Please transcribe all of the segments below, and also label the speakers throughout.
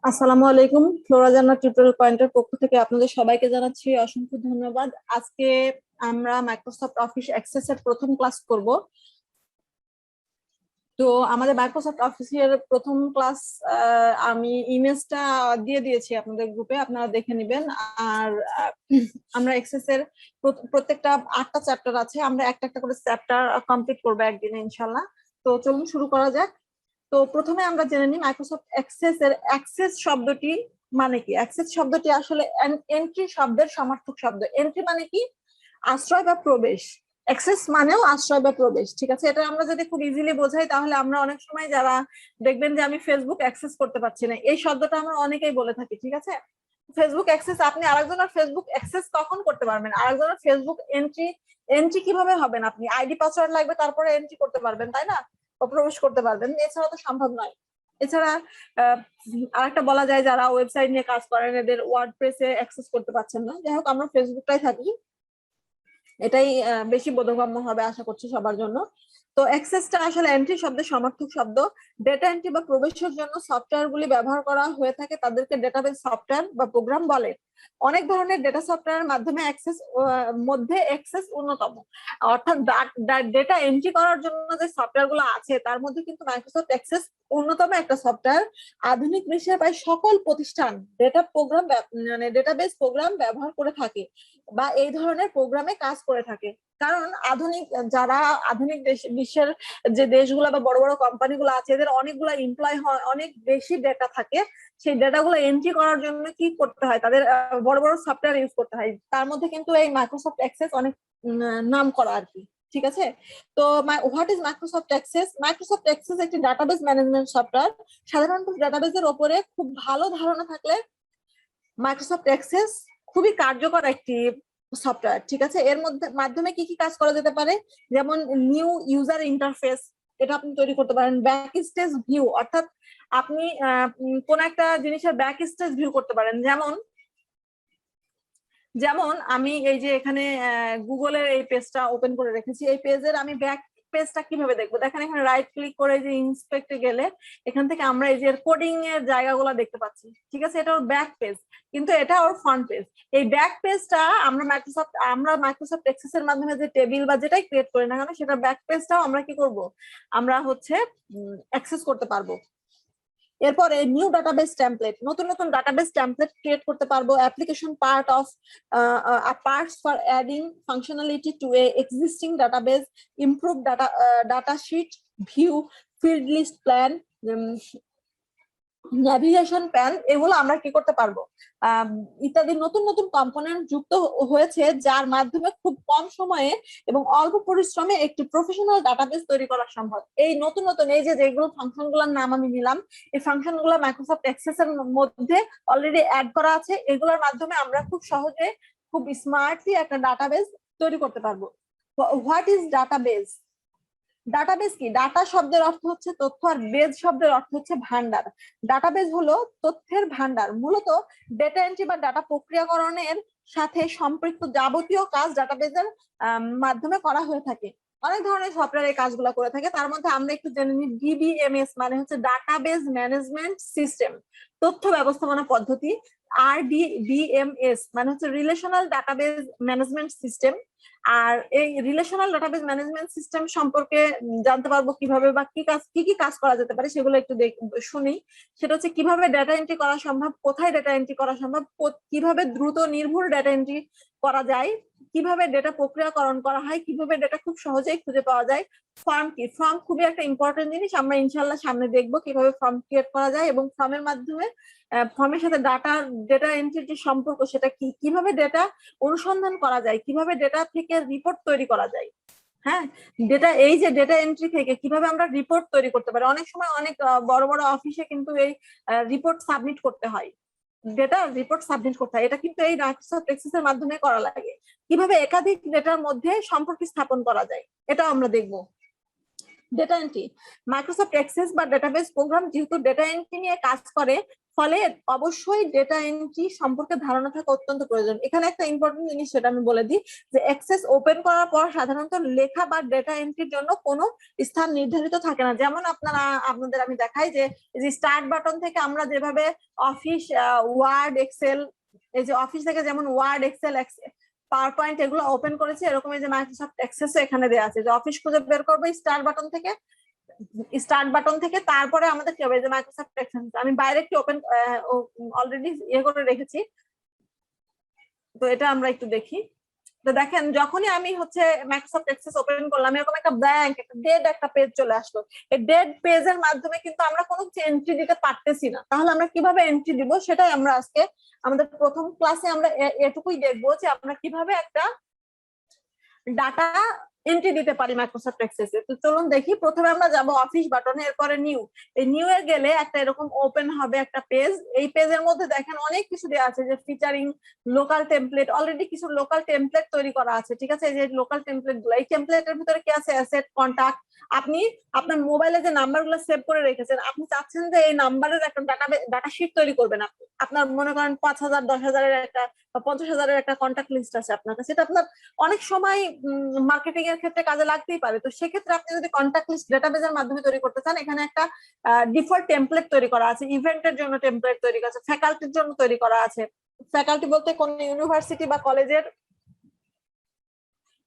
Speaker 1: আসসালামু আলাইকুম। ফ্লোরা জান্নাত টিউটোরিয়াল পয়েন্টের পক্ষ থেকে আপনাদের সবাইকে জানাচ্ছি অসংখ্য ধন্যবাদ। আজকে আমরা মাইক্রোসফট অফিস অ্যাক্সেস এর প্রথম ক্লাস করব। তো আমাদের মাইক্রোসফট অফিসের প্রথম ক্লাস আমি ইমেজটা দিয়ে দিয়েছি আপনাদের গ্রুপে, আপনারা দেখে নেবেন। আর আমরা অ্যাক্সেস এর প্রত্যেকটা 8টা চ্যাপ্টার আছে, আমরা একটা একটা করে চ্যাপ্টার কমপ্লিট করবো একদিনে ইনশাল্লাহ। তো চলুন শুরু করা যাক। তো প্রথমে আমরা জেনে নিই মাইক্রোসফট অ্যাক্সেস এর অ্যাক্সেস শব্দটি মানে কি। অ্যাক্সেস শব্দটি আসলে এন্ট্রি শব্দের সমার্থক শব্দ। এন্ট্রি মানে কি? আশ্রয় বা প্রবেশ। অ্যাক্সেস মানেও আশ্রয় বা প্রবেশ, ঠিক আছে। এটা আমরা যদি খুব ইজিলি বোঝাই তাহলে আমরা অনেক সময় যারা দেখবেন যে আমি ফেসবুক অ্যাক্সেস করতে পারছি না, এই শব্দটা আমরা অনেকেই বলে থাকি, ঠিক আছে। ফেসবুক অ্যাক্সেস, আপনি আরেকজনের ফেসবুক অ্যাক্সেস কখন করতে পারবেন? আরেকজনের ফেসবুক এন্ট্রি এন্ট্রি কিভাবে হবেন? আপনি আইডি পাসওয়ার্ড লাগবে, তারপরে এন্ট্রি করতে পারবেন, তাই না? প্রবেশ করতে পারবেন, এছাড়া তো সম্ভব নয়। এছাড়া আরেকটা বলা যায়, যারা ওয়েবসাইট নিয়ে কাজ করেন এদের ওয়ার্ডপ্রেসে অ্যাক্সেস করতে পারছেন না। যাই হোক, আমরা ফেসবুকটাই থাকি, এটাই বেশি বোধগম্য হবে আশা করছি সবার জন্য। তো অ্যাক্সেসটা আসলে এন্ট্রি শব্দের সমার্থক শব্দ। ডেটা এন্ট্রি বা প্রবেশের জন্য সফটওয়্যার গুলি ব্যবহার করা হয়ে থাকে, তাদেরকে ডেটাবেস সফটওয়্যার বা প্রোগ্রাম বলে। অনেক ধরনের ডেটা সফটওয়্যারের মাধ্যমে অ্যাক্সেস অন্যতম। অর্থাৎ ডেটা এন্ট্রি করার জন্য যে সফটওয়্যার গুলো আছে তার মধ্যে কিন্তু মাইক্রোসফট অ্যাক্সেস অন্যতম একটা সফটওয়্যার। আধুনিক বিশ্বে প্রায় সকল প্রতিষ্ঠান ডেটা প্রোগ্রাম মানে ডেটাবেস প্রোগ্রাম ব্যবহার করে থাকে বা এই ধরনের প্রোগ্রামে কাজ করে থাকে। কারণ আধুনিক বিশ্বের যে দেশগুলো বা বড় বড় কোম্পানিগুলো আছে, এদের অনেকগুলো এমপ্লয় হয়, অনেক বেশি ডেটা থাকে। সেই ডেটাগুলো এন্ট্রি করার জন্য কি করতে হয়? তাদের বড় বড় সফটওয়্যার ইউজ করতে হয়। তার মধ্যে কিন্তু এই মাইক্রোসফট অ্যাক্সেস অনেক নাম করা আর কি, ঠিক আছে। তো what is Microsoft access? Microsoft access একটি ডাটাবেস ম্যানেজমেন্ট সফটওয়্যার। সাধারণত ডাটাবেসের উপরে খুব ভালো ধারণা থাকলে মাইক্রোসফট অ্যাক্সেস খুবই কার্যকর একটি সফটওয়্যার, ঠিক আছে। এর মাধ্যমে কি কি কাজ করা যেতে পারে? যেমন নিউ ইউজার ইন্টারফেস, এটা আপনি তৈরি করতে পারেন। ব্যাক স্টেজ ভিউ, অর্থাৎ আপনি কোন একটা জিনিসের ব্যাক স্টেজ ভিউ করতে পারেন। যেমন যেমন আমি এই যে এখানে গুগলের এই পেজটা ওপেন করে রেখেছি, এই পেজের আমি ব্যাক পেজটা কিভাবে দেখবো? দেখেন, এখানে রাইট ক্লিক করে যে ইন্সপেক্টে গেলে এখান থেকে আমরা এই যে কোডিং এর জায়গাগুলো দেখতে পাচ্ছি, ঠিক আছে। এটা ওর ব্যাক পেজ, কিন্তু এটা ওর ফ্রন্ট পেজ। এই ব্যাক পেজটা আমরা মাইক্রোসফট অ্যাক্সেস এর মাধ্যমে যে টেবিল বা যেটাই ক্রিয়েট করি না কেন, সেটা ব্যাক পেজটাও আমরা কি করব? আমরা হচ্ছে অ্যাক্সেস করতে পারবো। এরপরে নিউ ডাটাবেস টেমপ্লেট, নতুন নতুন ডাটাবেস টেমপ্লেট ক্রিয়েট করতে পারবো। Application parts for adding functionality to a existing database, improve data sheet view, field list plan, navigation pane, এগুলো আমরা কি করতে পারবো? ইত্যাদি নতুন নতুন কম্পোনেন্ট যুক্ত হয়েছে, যার মাধ্যমে খুব কম সময়ে এবং অল্প পরিশ্রমে একটি প্রফেশনাল ডাটাবেস তৈরি করা সম্ভব। এই নতুন নতুন এই যে যেগুলো ফাংশন গুলোর নাম আমি নিলাম, এই ফাংশন গুলো মাইক্রোসফট অ্যাক্সেস এর মধ্যে অলরেডি অ্যাড করা আছে। এগুলোর মাধ্যমে আমরা খুব সহজে, খুব স্মার্টলি একটা ডাটাবেস তৈরি করতে পারবো। What is database? ডাটাবেস কি? ডাটা শব্দের অর্থ হচ্ছে তথ্য, আর বেজ শব্দের অর্থ হচ্ছে ভান্ডার। ডাটাবেস হলো তথ্যের ভান্ডার। মূলত ডেটা এন্ট্রি বা ডাটা প্রক্রিয়াকরণের সাথে সম্পৃক্ত যাবতীয় কাজ ডাটাবেসের মাধ্যমে করা হয়ে থাকে। অনেক ধরনের সফটওয়্যার এই কাজগুলো করে থাকে, তার মধ্যে আমরা একটু জেনে নিই। ডিবিএমএস মানে হচ্ছে ডাটাবেস ম্যানেজমেন্ট সিস্টেম, তথ্য ব্যবস্থাপনা পদ্ধতি। আর ডিবিএমএস মানে হচ্ছে রিলেশনাল ডাটাবেস ম্যানেজমেন্ট সিস্টেম। আর এই রিলেশনাল ডাটাবেস ম্যানেজমেন্ট সিস্টেম সম্পর্কে জানতে পারবো কিভাবে বা কি কি কাজ করা যেতে পারে, সেগুলো একটু শুনি। সেটা হচ্ছে কিভাবে ডেটা এন্ট্রি করা সম্ভব, কোথায় ডেটা এন্ট্রি করা সম্ভব, কিভাবে দ্রুত নির্ভুল ডেটা এন্ট্রি করা যায়, কিভাবে ডেটা প্রক্রিয়াকরণ করা হয়, কিভাবে ডেটা খুব সহজেই খুঁজে পাওয়া যায়। ফর্ম কি? ফর্ম খুবই একটা ইম্পর্টেন্ট জিনিস, আমরা ইনশাল্লাহ সামনে দেখবো কিভাবে ফর্ম ক্রিয়েট করা যায় এবং ফর্মের মাধ্যমে ফর্মের সাথে ডেটা এন্ট্রির যে সম্পর্ক সেটা কি, কিভাবে ডেটা অনুসন্ধান করা যায়, কিভাবে ডেটা থেকে রিপোর্ট তৈরি করা যায়। হ্যাঁ, এই যে ডেটা এন্ট্রি থেকে কিভাবে আমরা রিপোর্ট তৈরি করতে পারি। অনেক সময় অনেক বড় বড় অফিসে কিন্তু এই রিপোর্ট সাবমিট করতে হয়, ডেটা রিপোর্ট সাবমিট করতে হয়, এটা কিন্তু এই মাইক্রোসফট অ্যাক্সেস এর মাধ্যমে করা লাগে। কিভাবে একাধিক ডেটার মধ্যে সম্পর্ক স্থাপন করা যায়, এটাও আমরা দেখবো। ডেটা এন্ট্রি, মাইক্রোসফট অ্যাক্সেস বা ডেটাবেস প্রোগ্রাম যেহেতু ডেটা এন্ট্রি নিয়ে কাজ করে, ফলে অবশ্যই ডেটা এন্ট্রি সম্পর্কে ধারণা থাকা অত্যন্ত প্রয়োজন। এখানে একটা ইম্পর্টেন্ট জিনিস সেটা আমি বলে দিই যে অ্যাক্সেস ওপেন করার পর সাধারণত লেখা বা ডেটা এন্ট্রির জন্য কোনো স্থান নির্ধারিত থাকে না। যেমন আপনাদের আমি দেখাই যে স্টার্ট বাটন থেকে আমরা যেভাবে অফিস, ওয়ার্ড, এক্সেল, এই যে অফিস থেকে যেমন ওয়ার্ড, এক্সেল, পাওয়ার পয়েন্ট এগুলো ওপেন করেছে, এরকম এই যে মাইক্রোসফট অ্যাক্সেস এখানে দেওয়া আছে যে অফিস খুঁজে বের করবে স্টার্ট বাটন থেকে তারপরে আমাদের কি হবে যে মাইক্রোসফট অ্যাক্সেস আমি বাইরে একটু ওপেন অলরেডি ইয়ে করে রেখেছি, তো এটা আমরা একটু দেখি। তো দেখেন যখনই আমি হচ্ছে মাইক্রোসফট অ্যাক্সেস ওপেন করলাম এরকম একটা ব্ল্যাঙ্ক একটা ডেড একটা পেজ চলে আসলো। এই ডেড পেজের মাধ্যমে কিন্তু আমরা কোনো এন্ট্রি দিতে পারতেছি না। তাহলে আমরা কিভাবে এন্ট্রি দিব সেটাই আমরা আজকে আমাদের প্রথম ক্লাসে আমরা এটুকুই দেখবো যে আমরা কিভাবে একটা ডাটা এন্ট্রি দিতে পারি মাইক্রোসফট এক্সেসে। তো চলুন দেখি। প্রথমে আমরা যাব অফিস বাটনে, এরপরে নিউ। এই নিউ এ গেলে একটা এরকম ওপেন হবে একটা পেজ। এই পেজের মধ্যে দেখেন অনেক কিছু দেওয়া আছে যে ফিচারিং লোকাল টেমপ্লেট, অলরেডি কিছু লোকাল টেমপ্লেট তৈরি করা আছে, ঠিক আছে। এই যে লোকাল টেমপ্লেট গুলো, এই টেমপ্লেটের ভিতরে কি আছে, অ্যাসেট, কন্টাক্ট। আপনি আপনার মোবাইলে যে নাম্বার গুলো সেভ করে রেখেছেন, আপনি চাচ্ছেন যে এই নাম্বারের একটা ডাটা শিট তৈরি করবেন। আপনি আপনার মনে করেন 5,000 10,000-এর একটা বা 50,000-এর একটা কন্টাক্ট লিস্ট আছে আপনার কাছে, সেটা আপনার অনেক সময় মার্কেটিং এর ক্ষেত্রে কাজে লাগতেই পারে। তো সেক্ষেত্রে আপনি যদি কন্টাক্ট লিস্ট ডেটাবেজের মাধ্যমে তৈরি করতে চান, এখানে একটা ডিফল্ট টেমপ্লেট তৈরি করা আছে, ইভেন্টের জন্য টেমপ্লেট তৈরি করা আছে, ফ্যাকাল্টির জন্য তৈরি করা আছে। ফ্যাকাল্টি বলতে কোন ইউনিভার্সিটি বা কলেজের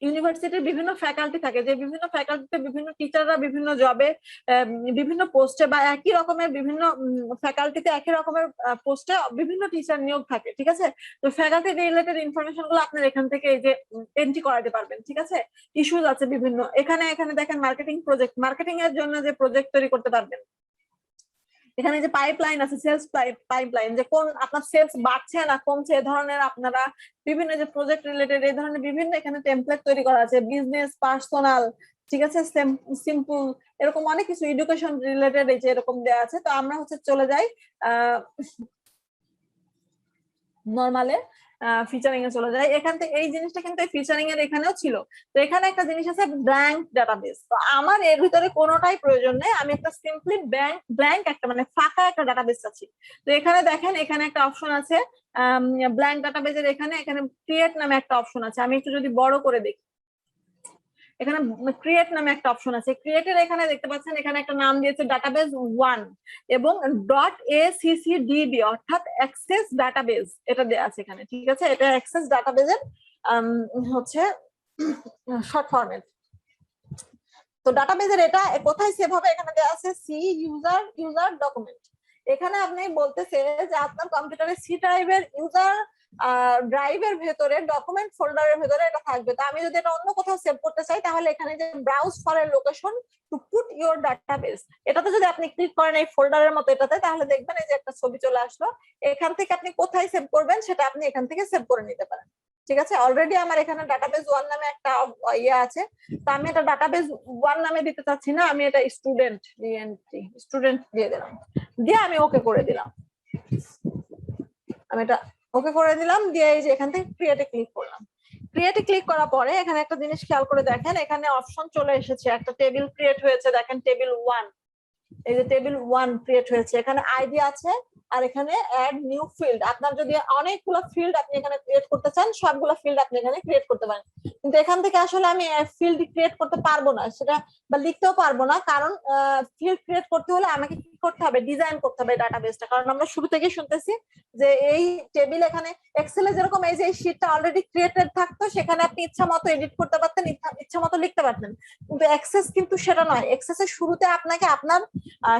Speaker 1: ইউনিভার্সিটির বিভিন্ন ফ্যাকাল্টি থাকে, যে বিভিন্ন ফ্যাকাল্টিতে বিভিন্ন টিচাররা বিভিন্ন জবে, বিভিন্ন পোস্টে বা একই রকমের বিভিন্ন ফ্যাকাল্টিতে একই রকমের পোস্টে বিভিন্ন টিচার নিয়োগ থাকে, ঠিক আছে। তো ফ্যাকাল্টি রিলেটেড ইনফরমেশন গুলো আপনার এখান থেকে এই যে এন্ট্রি করাতে পারবেন, ঠিক আছে। ইস্যুজ আছে বিভিন্ন, এখানে দেখেন মার্কেটিং প্রজেক্ট, মার্কেটিং এর জন্য যে প্রজেক্ট তৈরি করতে পারবেন। এখানে যে পাইপলাইন আছে, সেলস পাইপলাইন, যে কোন আপনার সেলস বাড়ছে না কমছে, এ ধরনের আপনারা বিভিন্ন যে প্রজেক্ট রিলেটেড এই ধরনের বিভিন্ন এখানে টেমপ্লেট তৈরি করা আছে, বিজনেস, পার্সোনাল, ঠিক আছে, সিম্পল, এরকম অনেক কিছু, এডুকেশন রিলেটেড এই যে এরকম দেওয়া আছে। তো আমরা হচ্ছে চলে যাই নরমালে, ফিচারিং এ চলে যায়। এখান থেকে এই জিনিসটা কিন্তু ফিচারিং এর এখানেও ছিল। তো এখানে একটা জিনিস আছে ব্ল্যাঙ্ক ডাটাবেস। তো আমার এর ভিতরে কোনোটাই প্রয়োজন নেই, আমি একটা সিম্পলি ব্ল্যাঙ্ক একটা মানে ফাঁকা একটা ডাটাবেস আছে। তো এখানে দেখেন এখানে একটা অপশন আছে ব্ল্যাঙ্ক ডাটাবেসের, এখানে ক্রিয়েট নামে একটা অপশন আছে। আমি একটু যদি বড় করে দেখি, এখানে ক্রিয়েট নামে একটা অপশন আছে। ক্রিয়েটের এখানে দেখতে পাচ্ছেন এখানে একটা নাম দিয়েছে ডাটাবেস 1 এবং .accdd অর্থাৎ অ্যাক্সেস ডাটাবেস এটা দেয়া আছে এখানে, ঠিক আছে। এটা অ্যাক্সেস ডাটাবেসের হচ্ছে শর্ট ফরম্যাট। তো ডাটাবেসের এটা কোথায় সেভ হবে, এখানে দেয়া আছে সি ইউজার ডকুমেন্ট। এখানে আপনি বলতেছে যে আপনার কম্পিউটারে সি ড্রাইভের ড্রাইভের ভেতরে ডকুমেন্ট ফোল্ডারের ভেতরে এটা থাকবে। তো আমি যদি এটা অন্য কোথাও সেভ করতে চাই তাহলে এখানে যে browse for a location to put your database, এটাতে যদি আপনি ক্লিক করেন এই ফোল্ডারের মতো এটাতে, তাহলে দেখবেন এই যে একটা ছবি চলে আসলো। এখান থেকে আপনি কোথায় সেভ করবেন সেটা আপনি এখান থেকে সেভ করে নিতে পারেন, ঠিক আছে। অলরেডি আমার এখানে ডাটাবেস 1 নামে একটা ইয়ে আছে। তো আমি এটা ডাটাবেস 1 নামে দিতে চাচ্ছি না, আমি এটা স্টুডেন্ট দিয়ে দিলাম, দিয়ে আমি ওকে করে দিলাম। আমি এটা ওকে করে দিলাম, দিয়ে এই যে এখান থেকে ক্রিয়েটে ক্লিক করলাম। ক্রিয়েটে ক্লিক করার পরে এখানে একটা জিনিস খেয়াল করে দেখেন, এখানে অপশন চলে এসেছে, একটা টেবিল ক্রিয়েট হয়েছে। দেখেন টেবিল 1, এই যে টেবিল 1 ক্রিয়েট হয়েছে। এখানে আইডি আছে আর এখানে অ্যাড নিউ ফিল্ড। আপনার যদি অনেকগুলো ফিল্ড আপনি এখানে ক্রিয়েট করতে চান, সবগুলো ফিল্ড আপনি এখানে ক্রিয়েট করতে পারেন। কিন্তু এখান থেকে আসলে আমি ফিল্ড ক্রিয়েট করতে পারবো না সেটা, বা লিখতেও পারবো না, কারণ ফিল্ড ক্রিয়েট করতে হলে আমাকে কি করতে হবে, ডিজাইন করতে হবে ডাটাবেসটা। কারণ আমরা শুরু থেকেই শুনতেছি যে এই টেবিল এখানে এক্সেলে যেরকম এই যে এই শীটটা অলরেডি ক্রিয়েটেড থাকতো, সেখানে আপনি ইচ্ছা মতো এডিট করতে পারতেন, ইচ্ছা মতো লিখতে পারতেন। কিন্তু অ্যাক্সেস কিন্তু সেটা নয়। অ্যাক্সেসের শুরুতে আপনাকে আপনার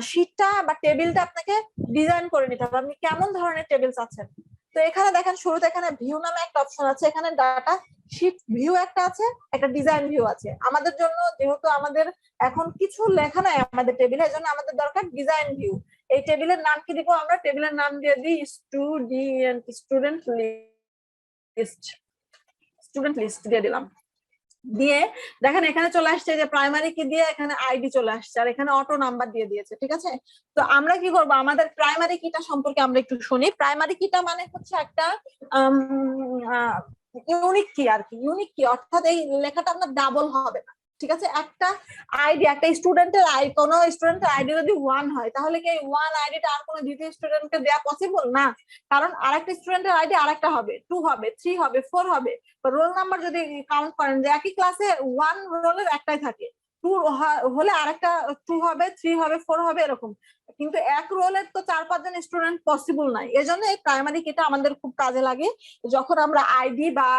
Speaker 1: শীটটা বা টেবিলটা আপনাকে ডিজাইন করে নিতে হবে, আপনি কেমন ধরনের টেবিল চাচ্ছেন। তো এখানে দেখেন শুরুতে এখানে ভিউ নামে একটা অপশন আছে, এখানে ডাটা শীট ভিউ একটা আছে, একটা ডিজাইন ভিউ আছে। আমাদের জন্য যেহেতু আমাদের এখন কিছু লেখা নাই আমাদের টেবিলে, এজন্য আমাদের দরকার ডিজাইন ভিউ। এই টেবিলের নাম কি দিব আমরা, টেবিলের নাম দিয়ে দিই স্টুডেন্ট লিস্ট দিয়ে দিলাম। দিয়ে দেখেন এখানে চলে আসছে যে প্রাইমারি কি দিয়ে এখানে আইডি চলে আসছে, আর এখানে অটো নাম্বার দিয়ে দিয়েছে, ঠিক আছে। তো আমরা কি করব, আমাদের প্রাইমারি কিটা সম্পর্কে আমরা একটু শুনি। প্রাইমারি কিটা মানে হচ্ছে একটা ইউনিক কি আর কি, ইউনিক কি অর্থাৎ এই লেখাটা আপনার ডাবল হবে না, ঠিক আছে, একটা আইডি, একটা স্টুডেন্টের কোনো স্টুডেন্টের আইডি যদি 1 হয় তাহলে কি 1 আইডিটা আর কোনো দ্বিতীয় স্টুডেন্টকে দেওয়া পসিবল না, কারণ আরেকটা স্টুডেন্টের আইডি আরেকটা হবে, 2 হবে, 3 হবে, 4 হবে। রোল নাম্বার যদি কাউন্ট করেন যে একই ক্লাসে 1 রোলের একটাই থাকে, 2 হলে আরেকটা 2 হবে, 3 হবে, 4 হবে, এরকম। কিন্তু এক রোলের তো 4-5 জন স্টুডেন্ট পসিবল নাই, এজন্য এই প্রাইমারি কিটা আমাদের খুব কাজে লাগে যখন আমরা আইডি বা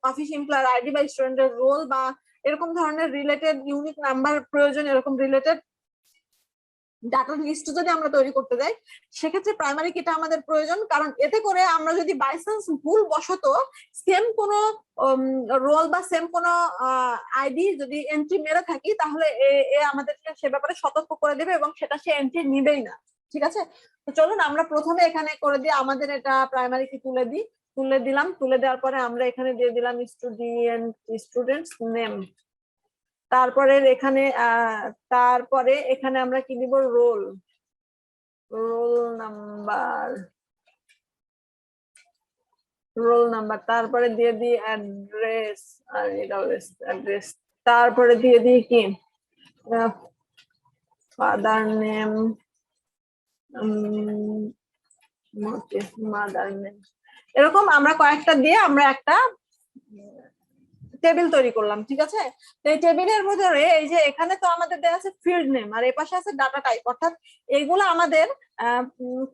Speaker 1: অফিস এমপ্লয়ের আইডি বা স্টুডেন্টের রোল বা এরকম ধরনের রিলেটেড ইউনিক নাম্বার প্রয়োজন, এরকম রিলেটেড ডাটা লিস্ট যদি আমরা তৈরি করতে যাই সেক্ষেত্রে প্রাইমারি কিটা আমাদের প্রয়োজন, কারণ এতে করে আমরা যদি বাই চান্স ভুল বশত সেম কোনো রোল বা সেম কোনো আইডি যদি এন্ট্রি মেরে থাকি তাহলে আমাদেরকে সে ব্যাপারে সতর্ক করে দেবে এবং সেটা সে এন্ট্রি নিবেই না। ঠিক আছে, তো চলুন আমরা প্রথমে এখানে করে দিই, আমাদের এটা প্রাইমারি কি তুলে দিই, তুলে দিলাম, তুলে দেওয়ার পরে আমরা এখানে দিয়ে দিলাম স্টুডেন্টস নেম, তারপরে এখানে আমরা কি দিব, রোল নাম্বার, তারপরে দিয়ে দিই অ্যাড্রেস, তারপরে দিয়ে দিই কি ফাদার নেম, মাদার নেম, এরকম আমরা কয়েকটা দিয়ে আমরা একটা টেবিল তৈরি করলাম। ঠিক আছে, তো এই টেবিলের ভিতরে এই যে এখানে তো আমাদের দেওয়া আছে ফিল্ড নেম আর এই পাশে আছে ডাটা টাইপ, অর্থাৎ এইগুলো আমাদের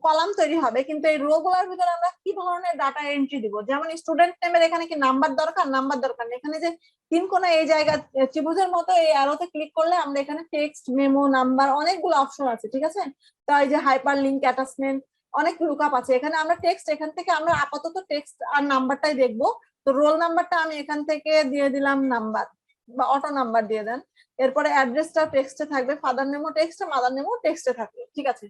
Speaker 1: কলাম তৈরি হবে, কিন্তু এই রো গুলোর ভিতরে আমরা কি ধরনের ডাটা এন্ট্রি দিব, যেমন স্টুডেন্ট নেমের এখানে কি নাম্বার দরকার, নাম্বার দরকার নেই, এখানে যে তিন কোণা এই জায়গা ত্রিভুজের মতো এই অ্যারোতে ক্লিক করলে আমরা এখানে টেক্সট, মেমো, নাম্বার অনেকগুলো অপশন আছে। ঠিক আছে, তো এই যে হাইপার লিঙ্ক, অ্যাটাচমেন্ট, অনেক লুকআপ আছে, এখানে আমরা টেক্সট, এখান থেকে আমরা আপাতত টেক্সট আর নাম্বারটাই দেখবো। তো রোল নাম্বারটা আমি এখান থেকে দিয়ে দিলাম নাম্বার বা অটো নাম্বার দিয়ে দেন, এরপরে অ্যাড্রেসটা টেক্সটে থাকবে, ফাদার নেমও টেক্সটে, মাদার নেমও টেক্সটে থাকবে। ঠিক আছে,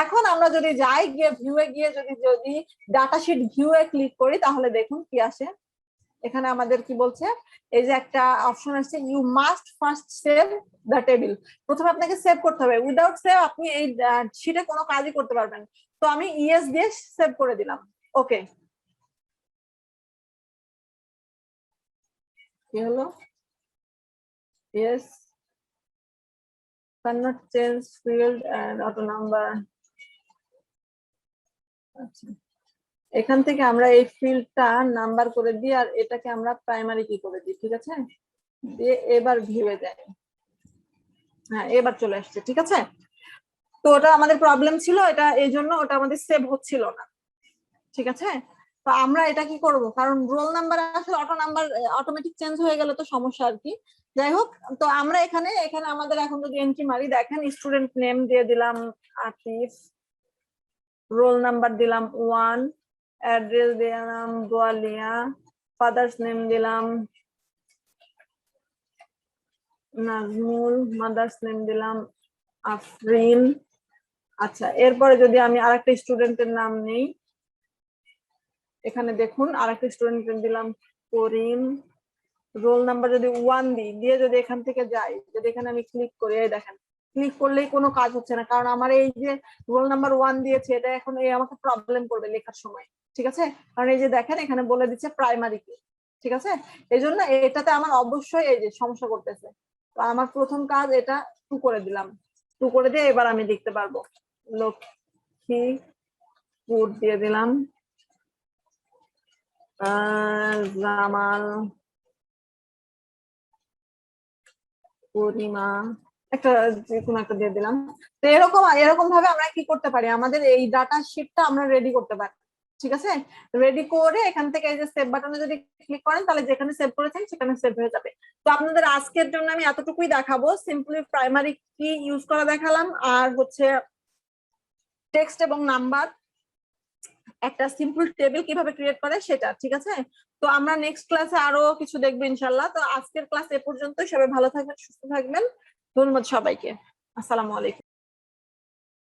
Speaker 1: এখন আমরা যদি যাই গিয়ে ভিউয়ে গিয়ে যদি ডাটা শিট ভিউয়ে ক্লিক করি তাহলে দেখুন কি আসে, এখানে আমাদের কি বলছে, এই যে একটা অপশন আছে, you must first save the table, প্রথমে আপনাকে সেভ করতে হবে, উইদাউট সেভ আপনি এই শিটে কোনো কাজই করতে পারবেন। তো আমি ইয়েস দিয়ে সেভ করে দিলাম, ওকে। কি হলো, yes cannot change field and auto number, আচ্ছা এখান থেকে আমরা এই ফিল্ডটা নাম্বার করে দিই আর এটাকে আমরা প্রাইমারি কি করে দিই। ঠিক আছে, দিয়ে এবার ভিউয়ে যাই, হ্যাঁ এবার চলে আসছে। ঠিক আছে, তো ওটা আমাদের প্রবলেম ছিল, এটা এই জন্য ওটা আমাদের সেভ হচ্ছিল না। ঠিক আছে, তো আমরা এটা কি করব, কারণ রোল নাম্বার আসলে অটো নাম্বার অটোমেটিক চেঞ্জ হয়ে গেলে তো সমস্যা আর কি। যাই হোক, তো আমরা এখানে আমাদের এখন যদি এন্ট্রি মারি, দেখেন স্টুডেন্ট নেম দিয়ে দিলাম আতিফ, রোল নাম্বার দিলাম 1, অ্যাড্রেস দিলাম গোয়ালিয়া, ফাদার্স নেম দিলাম নাজমুল, মাদার্স নেম দিলাম আফরিন। আচ্ছা, এরপরে যদি আমি আরেকটা স্টুডেন্টের নাম নেই, এখানে দেখুন আরেকটা স্টুডেন্টের দিলাম করিম, রোল নাম্বার যদি 1 দিই, দিয়ে যদি এখান থেকে যাই, যদি এখানে আমি ক্লিক করি, এই দেখেন ক্লিক করলেই কোনো কাজ হচ্ছে না, কারণ আমার এই যে রোল নাম্বার 1 দিয়েছে এটা এখন আমাকে প্রবলেম করবে লেখার সময়। ঠিক আছে, কারণ এই যে দেখেন এখানে বলে দিচ্ছে প্রাইমারি কি। ঠিক আছে, এই জন্য এটাতে আমার অবশ্যই এই যে সমস্যা করতেছে। তো আমার প্রথম কাজ এটা 2 করে দিলাম, 2 করে দিয়ে এবার আমি লিখতে পারবো লক্ষ্মীপুর দিয়ে দিলাম, জামাল, পূর্ণিমা, একটা যে কোনো একটা দিয়ে দিলাম। তো এরকম ভাবে আমরা কি করতে পারি, আমাদের এই ডাটা শিটটা আমরা রেডি করতে পারি। ঠিক আছে, রেডি করে এখান থেকে এই যে সেভ বাটনে যদি ক্লিক করেন তাহলে যেখানে সেভ করেছেন সেখানে সেভ হয়ে যাবে। তো আপনাদের আজকের জন্য আমি এতটুকুই দেখাবো, সিম্পলি প্রাইমারি কি ইউজ করা দেখালাম, আর হচ্ছে টেক্সট এবং নাম্বার একটা সিম্পল টেবিল কিভাবে ক্রিয়েট করে সেটা। ঠিক আছে, তো আমরা নেক্সট ক্লাসে আরো কিছু দেখবো ইনশাল্লাহ। তো আজকের ক্লাস এ পর্যন্ত, সবাই ভালো থাকবেন, সুস্থ থাকবেন, ধন্যবাদ সবাইকে, আসসালামু আলাইকুম।